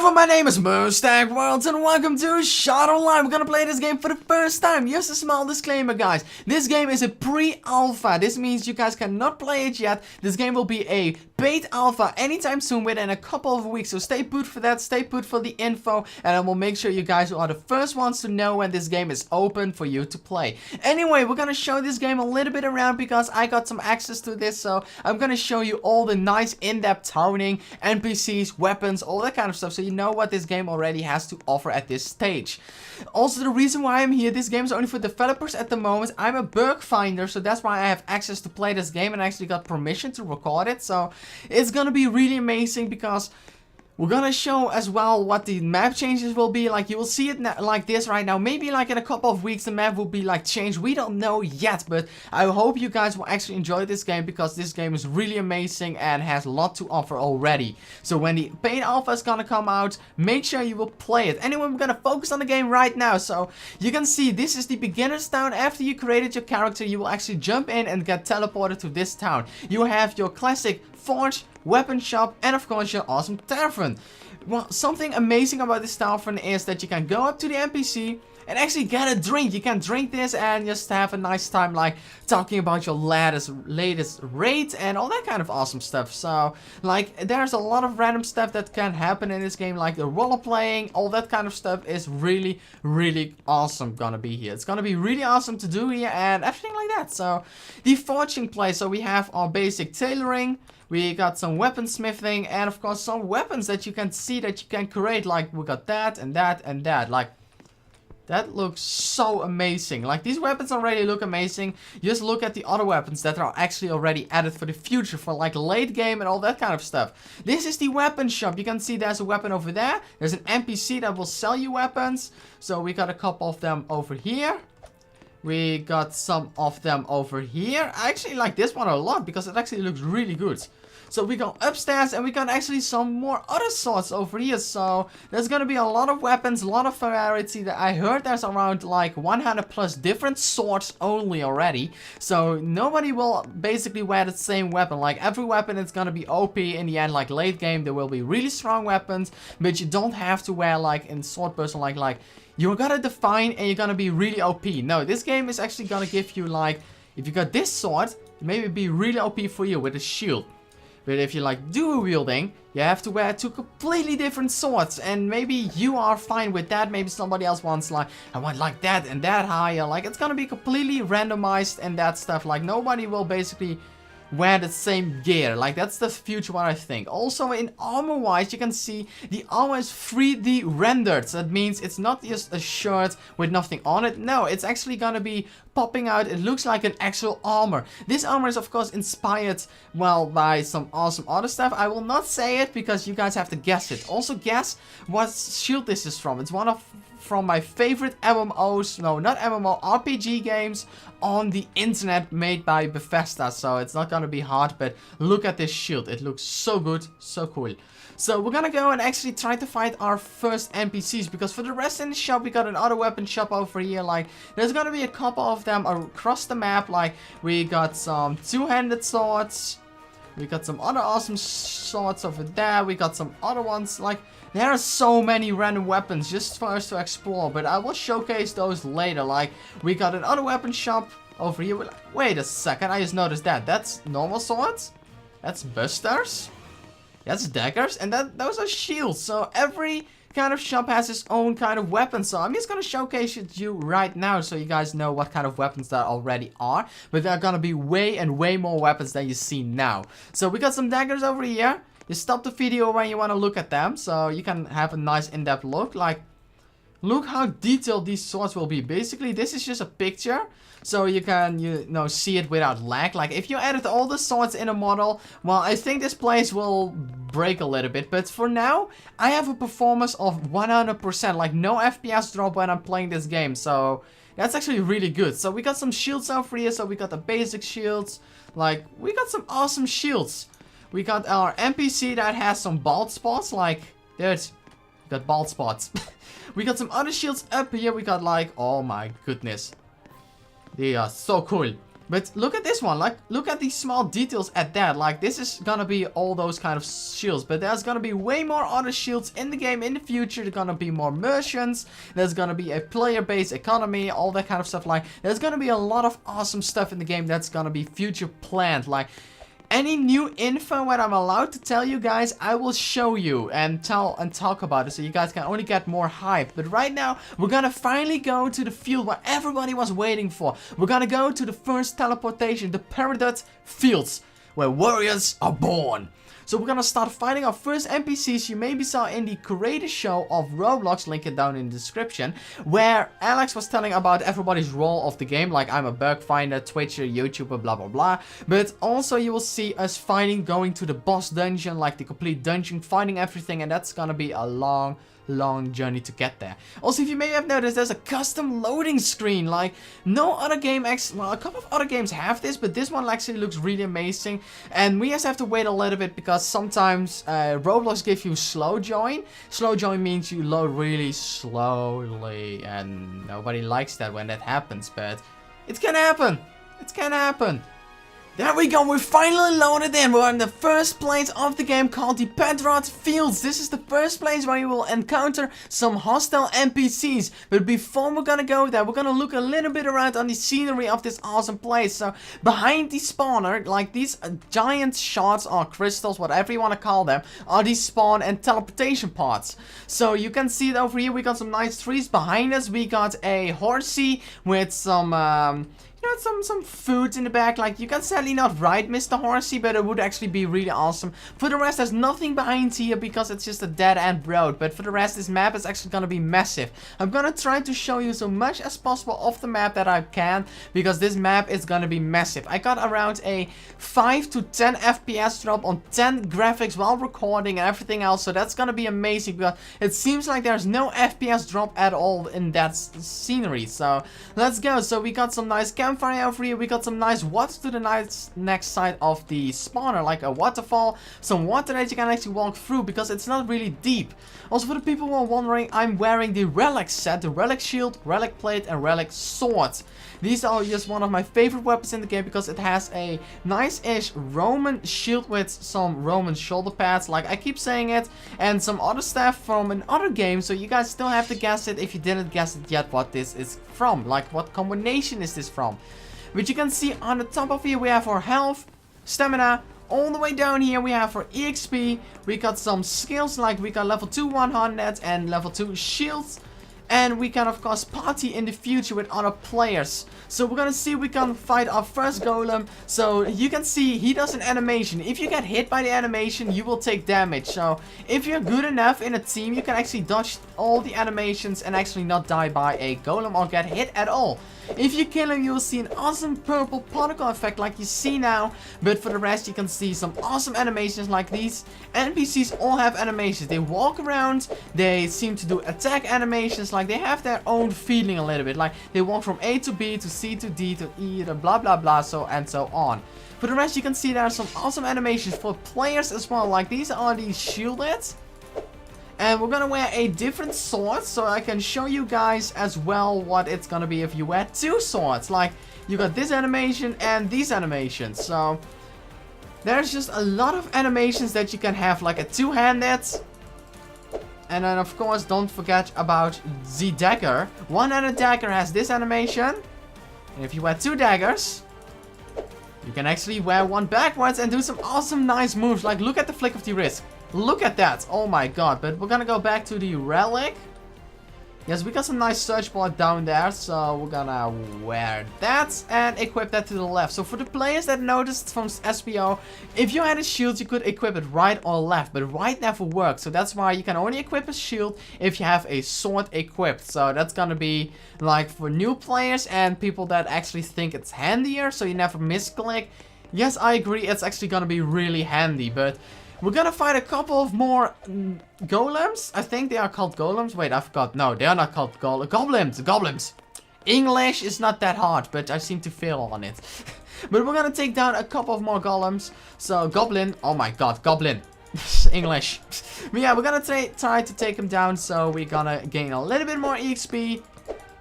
everyone, my name is Mustang Worlds and welcome to Shadow Online. We're gonna play this game for the first time. Just a small disclaimer, guys. This game is a pre-alpha. This means you guys cannot play it yet. This game will be a paid alpha anytime soon, within a couple of weeks. So stay put for that, stay put for the info, and I will make sure you guys are the first ones to know when this game is open for you to play. Anyway, we're gonna show this game a little bit around because I got some access to this. So I'm gonna show you all the nice in-depth toning, NPCs, weapons, all that kind of stuff, so you know what this game already has to offer at this stage. Also, the reason why I'm here, this game is only for developers at the moment. I'm a bug finder, so that's why I have access to play this game and I actually got permission to record it. So it's gonna be really amazing because we're gonna show as well what the map changes will be. Like, you will see it like this right now. Maybe like in a couple of weeks the map will be like changed. We don't know yet, but I hope you guys will actually enjoy this game because this game is really amazing and has a lot to offer already. So when the paid alpha is gonna come out, make sure you will play it. Anyway, we're gonna focus on the game right now. So you can see this is the beginner's town. After you created your character, you will actually jump in and get teleported to this town. You have your classic forge, weapon shop, and of course your awesome tavern. Well, something amazing about this tavern is that you can go up to the NPC and actually get a drink. You can drink this and just have a nice time, like talking about your latest raid and all that kind of awesome stuff. So like, there's a lot of random stuff that can happen in this game, like the role playing, all that kind of stuff is really awesome gonna be here. It's gonna be really awesome to do here and everything like that. So the forging place, so we have our basic tailoring. We got some weaponsmithing and of course some weapons that you can see that you can create. Like, we got that and that and that. Like, that looks so amazing. Like, these weapons already look amazing. Just look at the other weapons that are actually already added for the future, for like late game and all that kind of stuff. This is the weapon shop. You can see there's a weapon over there. There's an NPC that will sell you weapons. So we got a couple of them over here. We got some of them over here. I actually like this one a lot because it actually looks really good. So we go upstairs and we got actually some more other swords over here. So there's gonna be a lot of weapons, a lot of variety. That I heard there's around like 100 plus different swords only already. So nobody will basically wear the same weapon. Like, every weapon is gonna be OP in the end. Like, late game there will be really strong weapons, but you don't have to wear, like in sword person, like you're gonna define and you're gonna be really OP. No, this game is actually gonna give you, like, if you got this sword, maybe be really OP for you with a shield. But if you like dual wielding, you have to wear two completely different swords. And maybe you are fine with that. Maybe somebody else wants, like, I want like that and that higher. Like, it's gonna be completely randomized and that stuff. Like, nobody will basically wear the same gear. Like, that's the future, what I think. Also, in armor wise, you can see the armor is 3D rendered. So that means it's not just a shirt with nothing on it. No, it's actually gonna be popping out. It looks like an actual armor. This armor is of course inspired, well, by some awesome other stuff. I will not say it because you guys have to guess it. Also guess what shield this is from. It's one from my favorite MMOs, no, not MMO, RPG games on the internet made by Bethesda. So it's not gonna be hard, but look at this shield. It looks so good, so cool. So we're gonna go and actually try to find our first NPCs, because for the rest in the shop we got another weapon shop over here. Like, there's gonna be a couple of them across the map. Like, we got some two-handed swords. We got some other awesome swords over there. We got some other ones. Like, there are so many random weapons just for us to explore. But I will showcase those later. Like, we got another weapon shop over here. Wait a second, I just noticed that. That's normal swords. That's busters. That's daggers. And those are shields. So every kind of shop has its own kind of weapon. So I'm just gonna showcase it to you right now so you guys know what kind of weapons there already are. But there are gonna be way more weapons than you see now. So we got some daggers over here. You stop the video when you want to look at them, so you can have a nice in-depth look. Like, look how detailed these swords will be. Basically, this is just a picture, so you can, you know, see it without lag. Like, if you edit all the swords in a model, well, I think this place will break a little bit. But for now, I have a performance of 100%. Like, no FPS drop when I'm playing this game. So that's actually really good. So we got some shields over here. So we got the basic shields. Like, we got some awesome shields. We got our NPC that has some bald spots. Like, there's, we got bald spots. We got some other shields up here. We got, like, oh my goodness, they are so cool. But look at this one, like, look at these small details at that. Like, this is gonna be all those kind of shields, but there's gonna be way more other shields in the game in the future. There's gonna be more merchants, there's gonna be a player-based economy, all that kind of stuff. Like, there's gonna be a lot of awesome stuff in the game that's gonna be future planned. Like, any new info that I'm allowed to tell you guys, I will show you and talk about it, so you guys can only get more hype. But right now, we're gonna finally go to the field where everybody was waiting for. We're gonna go to the first teleportation, the Parado fields, where warriors are born. So we're gonna start fighting our first NPCs. You maybe saw in the creator show of Roblox, link it down in the description, where Alex was telling about everybody's role of the game, like I'm a bug finder, Twitcher, YouTuber, blah blah blah. But also you will see us fighting, going to the boss dungeon, like the complete dungeon, finding everything, and that's gonna be a long journey to get there. Also, if you may have noticed, there's a custom loading screen. Like, no other game well, a couple of other games have this, but this one actually looks really amazing. And we just have to wait a little bit because sometimes Roblox gives you slow join. Slow join means you load really slowly, and nobody likes that when that happens, but it can happen. It can happen. There we go, we finally loaded in. We're in the first place of the game called the Parado Fields. This is the first place where you will encounter some hostile NPCs. But before we're gonna go there, we're gonna look a little bit around on the scenery of this awesome place. So behind the spawner, like these giant shards or crystals, whatever you want to call them, are these spawn and teleportation pods. So you can see it over here, we got some nice trees. Behind us we got a horsey with some some food in the back. Like, you can sadly not ride Mr. Horsey, but it would actually be really awesome. For the rest, there's nothing behind here because it's just a dead-end road. But for the rest, this map is actually gonna be massive. I'm gonna try to show you so much as possible of the map that I can, because this map is gonna be massive. I got around a 5 to 10 FPS drop on 10 graphics while recording and everything else, so that's gonna be amazing because it seems like there's no FPS drop at all in that scenery. So let's go. So we got some nice campfire over here, we got some nice water to the next side of the spawner, like a waterfall, some water that you can actually walk through because it's not really deep. Also, for the people who are wondering, I'm wearing the relic set, the relic shield, relic plate and relic sword. These are just one of my favorite weapons in the game because it has a nice-ish Roman shield with some Roman shoulder pads, like I keep saying it, and some other stuff from another game, so you guys still have to guess it if you didn't guess it yet what this is from, like what combination is this from. But you can see on the top of here we have our health, stamina. All the way down here we have our EXP. We got some skills, like we got level 2 100 and level 2 shields. And we can of course party in the future with other players. So we're gonna see we can fight our first golem. So you can see he does an animation. If you get hit by the animation, you will take damage. So if you're good enough in a team, you can actually dodge all the animations and actually not die by a golem or get hit at all. If you kill him, you will see an awesome purple particle effect like you see now. But for the rest, you can see some awesome animations like these. NPCs all have animations. They walk around, they seem to do attack animations, like they have their own feeling a little bit. Like they walk from A to B to C to D to E to blah blah blah, so and so on. For the rest, you can see there are some awesome animations for players as well. Like these are the shielded. And we're gonna wear a different sword, so I can show you guys as well what it's gonna be if you wear two swords. Like, you got this animation and these animations. So, there's just a lot of animations that you can have, like a two-handed. And then, of course, don't forget about the dagger. One-handed dagger has this animation. And if you wear two daggers, you can actually wear one backwards and do some awesome, nice moves. Like, look at the flick of the wrist. Look at that. Oh my god. But we're gonna go back to the relic. Yes, we got some nice search board down there. So we're gonna wear that and equip that to the left. So for the players that noticed from SPO, if you had a shield, you could equip it right or left. But right never works. So that's why you can only equip a shield if you have a sword equipped. So that's gonna be like for new players and people that actually think it's handier. So you never misclick. Yes, I agree. It's actually gonna be really handy. But we're gonna fight a couple of more golems. I think they are called golems. Wait, I forgot. No, they are not called goblins. Goblins. English is not that hard, but I seem to fail on it. But we're gonna take down a couple of more golems. So, goblin. Oh my god, goblin. English. But yeah, we're gonna try to take him down. So, we're gonna gain a little bit more EXP.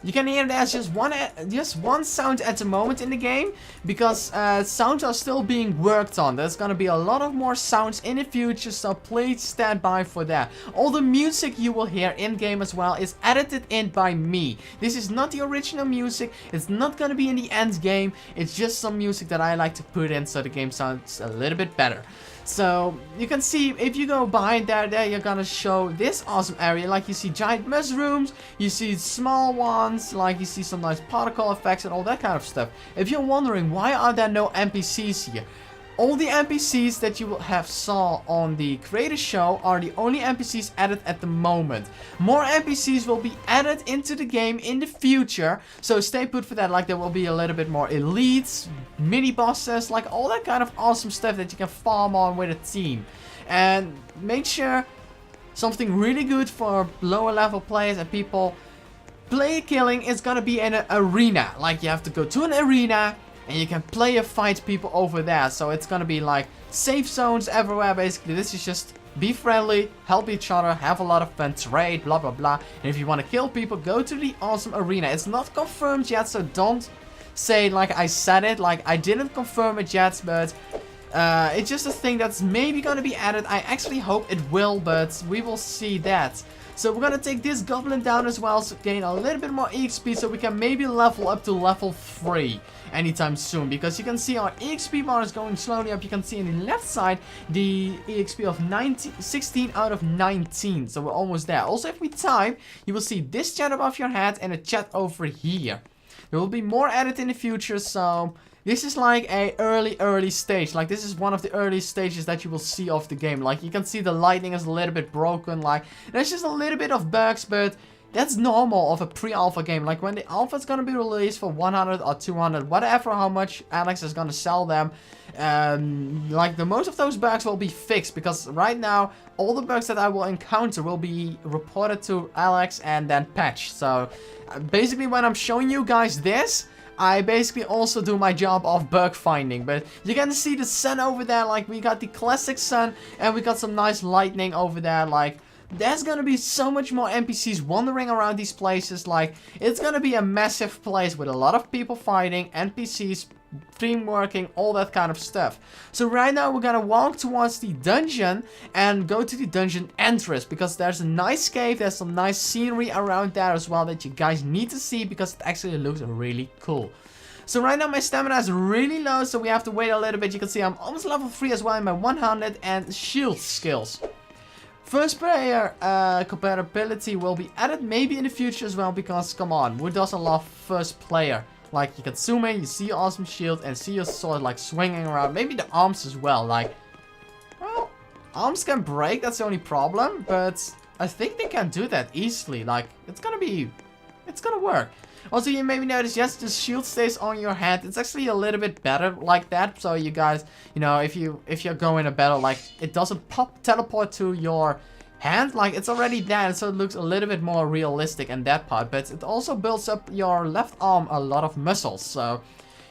You can hear there's just one sound at the moment in the game, because sounds are still being worked on. There's gonna be a lot of more sounds in the future, so please stand by for that. All the music you will hear in game as well is edited in by me. This is not the original music. It's not gonna be in the end game. It's just some music that I like to put in so the game sounds a little bit better. So you can see, if you go behind there you're gonna show this awesome area. Like, you see giant mushrooms, you see small ones, like you see some nice particle effects and all that kind of stuff. If you're wondering why are there no NPCs here, all the NPCs that you will have saw on the creator show are the only NPCs added at the moment. More NPCs will be added into the game in the future, so stay put for that. Like, there will be a little bit more elites, mini bosses, like all that kind of awesome stuff that you can farm on with a team. And make sure something really good for lower level players and people, player killing is gonna be in an arena. Like, you have to go to an arena and you can player fight people over there. So it's gonna be like safe zones everywhere basically. This is just be friendly, help each other, have a lot of fun, trade, blah blah blah. And if you want to kill people, go to the awesome arena. It's not confirmed yet, so don't say like I said it. Like, I didn't confirm it yet, but it's just a thing that's maybe gonna be added. I actually hope it will, but we will see that. So we're gonna take this goblin down as well, so gain a little bit more EXP, so we can maybe level up to level 3 anytime soon. Because you can see our EXP bar is going slowly up. You can see on the left side the EXP of 16 out of 19. So we're almost there. Also, if we type, you will see this chat above your head and a chat over here. There will be more added in the future, so this is like a early stage. Like, this is one of the early stages that you will see of the game. Like, you can see the lighting is a little bit broken. Like, there's just a little bit of bugs, but that's normal of a pre-alpha game. Like, when the alpha is gonna be released for 100 or 200, whatever how much Alex is gonna sell them, like, the most of those bugs will be fixed, because right now all the bugs that I will encounter will be reported to Alex and then patched. So basically, when I'm showing you guys this, I basically also do my job of bug finding. But you can see the sun over there. Like, we got the classic sun and we got some nice lightning over there. Like, there's gonna be so much more NPCs wandering around these places. Like, it's gonna be a massive place with a lot of people fighting, NPCs, team working, all that kind of stuff. So right now we're gonna walk towards the dungeon and go to the dungeon entrance, because there's a nice cave, there's some nice scenery around there as well that you guys need to see, because it actually looks really cool. So right now my stamina is really low, so we have to wait a little bit. You can see I'm almost level 3 as well in my 100 and shield skills. First player compatibility will be added maybe in the future as well, because come on, who doesn't love first player? Like, you can zoom in, you see your awesome shield and see your sword like swinging around. Maybe the arms as well. Like, well, arms can break, that's the only problem, but I think they can do that easily. Like, it's gonna work. Also, you maybe notice, yes, the shield stays on your head. It's actually a little bit better like that. So you guys, you know, if you're going a battle, like, it doesn't teleport to your hand. Like, it's already there, so it looks a little bit more realistic in that part. But it also builds up your left arm a lot of muscles, so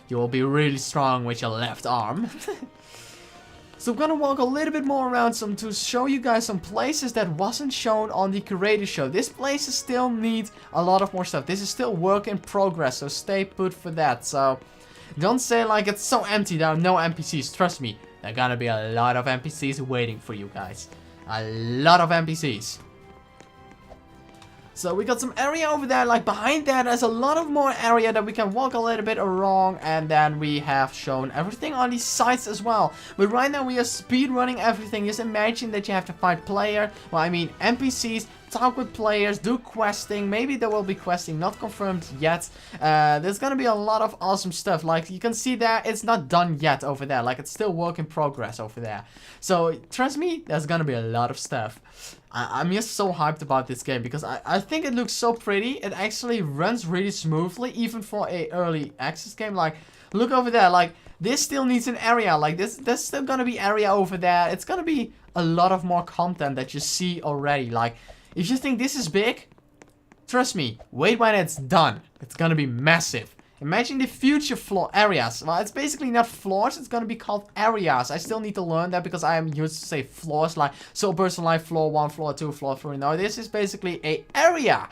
you will be really strong with your left arm. So I'm gonna walk a little bit more around to show you guys some places that wasn't shown on the creator show. This place still needs a lot of more stuff. This is still work in progress, so stay put for that. So don't say like it's so empty, there are no NPCs. Trust me, there are gonna be a lot of NPCs waiting for you guys. A lot of NPCs. So we got some area over there, like behind that there's a lot of more area that we can walk a little bit along, and then we have shown everything on these sides as well. But right now we are speed running everything. Just imagine that you have to fight NPCs, talk with players, do questing. Maybe there will be questing, not confirmed yet. There's gonna be a lot of awesome stuff. Like, you can see there, it's not done yet over there. Like, it's still work in progress over there. So trust me, there's gonna be a lot of stuff. I'm just so hyped about this game, because I think it looks so pretty. It actually runs really smoothly, even for a early access game. Like, look over there. Like, this still needs an area. Like, there's still gonna be area over there. It's gonna be a lot of more content that you see already. Like, if you think this is big, trust me, wait when it's done. It's gonna be massive. Imagine the future floor areas. Well, it's basically not floors, it's gonna be called areas. I still need to learn that, because I am used to say floors, like so person like floor 1, floor 2, floor 3. No, this is basically a area.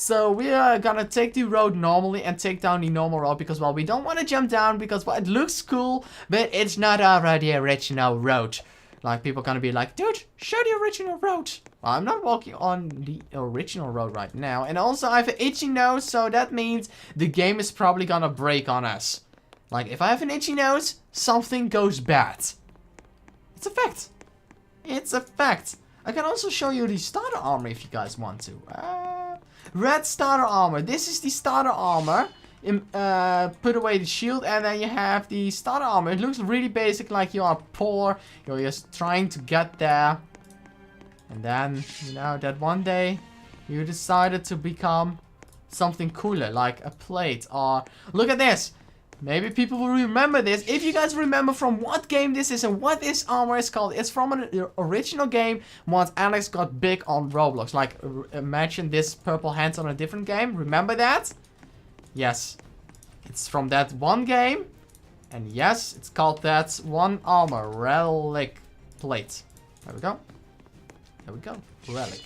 So we are gonna take the road normally and take down the normal road because, well, we don't want to jump down because, well, it looks cool, but it's not already original road. Like, people gonna be like, dude, show the original road. Well, I'm not walking on the original road right now. And also, I have an itchy nose, so that means the game is probably gonna break on us. Like, if I have an itchy nose, something goes bad. It's a fact. It's a fact. I can also show you the starter armor if you guys want to. Red starter armor. This is the starter armor. Put away the shield and then you have the starter armor. It looks really basic, like you are poor. You're just trying to get there. And then, you know, that one day you decided to become something cooler, like a plate. Or look at this. Maybe people will remember this. If you guys remember from what game this is and what this armor is called, it's from an original game once Alex got big on Roblox. Like, imagine this purple hands on a different game. Remember that? Yes. It's from that one game. And yes, it's called that one armor. Relic plate. There we go. There we go. Relic.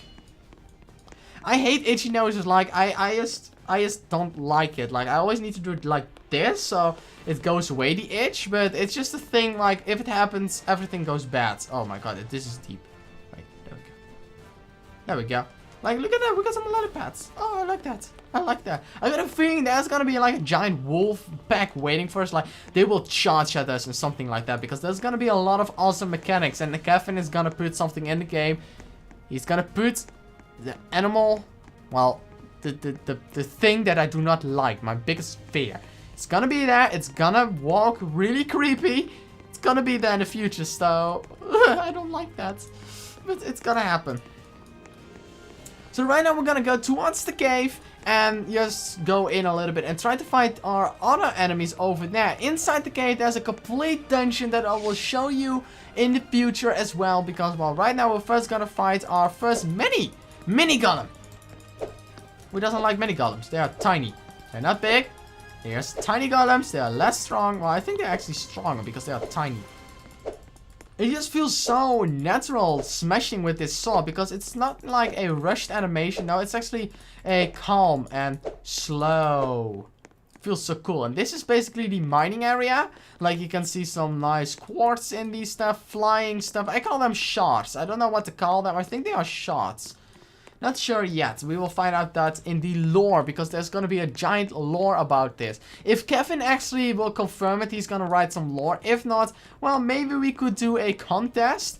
I hate itchy noses. Like, I just don't like it. Like, I always need to do it like this, so it goes away the itch, but it's just a thing, like, if it happens, everything goes bad. Oh my god, this is deep. Right, there we go. There we go. Like, look at that, we got some lolly pads. Oh, I like that. I like that. I got a feeling there's gonna be like a giant wolf pack waiting for us. Like, they will charge at us or something like that, because there's gonna be a lot of awesome mechanics, and Kevin is gonna put something in the game. He's gonna put the animal, well, the thing that I do not like, my biggest fear. It's gonna be there, it's gonna walk really creepy. It's gonna be there in the future, so I don't like that. But it's gonna happen. So right now we're gonna go towards the cave and just go in a little bit and try to fight our other enemies over there. Inside the cave there's a complete dungeon that I will show you in the future as well, because, well, right now we're first gonna fight our first mini golem. Who doesn't like mini golems? They are tiny. They're not big. Here's tiny golems. They are less strong. Well, I think they're actually stronger because they are tiny. It just feels so natural smashing with this sword, because it's not like a rushed animation. No, it's actually a calm and slow. Feels so cool. And this is basically the mining area. Like, you can see some nice quartz in these stuff, flying stuff. I call them shards. I don't know what to call them. I think they are shards. Not sure yet. We will find out that in the lore, because there's going to be a giant lore about this. If Kevin actually will confirm it, he's going to write some lore. If not, well, maybe we could do a contest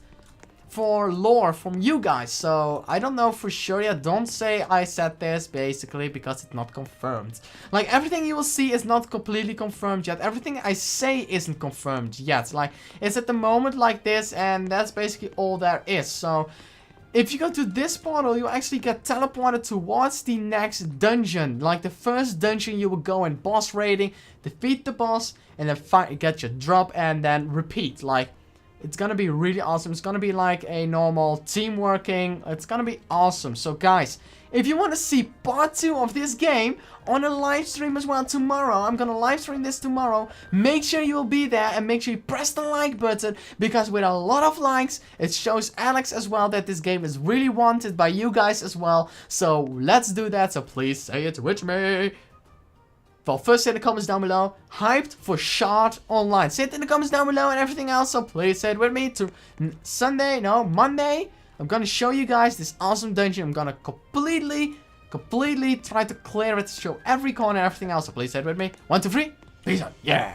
for lore from you guys. So, I don't know for sure yet. Don't say I said this, basically, because it's not confirmed. Like, everything you will see is not completely confirmed yet. Everything I say isn't confirmed yet. Like, it's at the moment like this, and that's basically all there is. So, if you go to this portal, you actually get teleported towards the next dungeon. Like the first dungeon, you will go in boss raiding, defeat the boss, and then get your drop, and then repeat. Like, it's gonna be really awesome. It's gonna be like a normal team working. It's gonna be awesome. So guys, if you want to see part 2 of this game on a live stream as well tomorrow, I'm gonna live stream this tomorrow. Make sure you will be there and make sure you press the like button, because with a lot of likes, it shows Alex as well that this game is really wanted by you guys as well. So let's do that. So please say it with me. Well, first say in the comments down below, hyped for Shard Online. Say it in the comments down below and everything else. So please say it with me to Monday. I'm gonna show you guys this awesome dungeon. I'm gonna completely try to clear it, show every corner and everything else. So please say it with me. 1, 2, 3. Peace out. Yeah.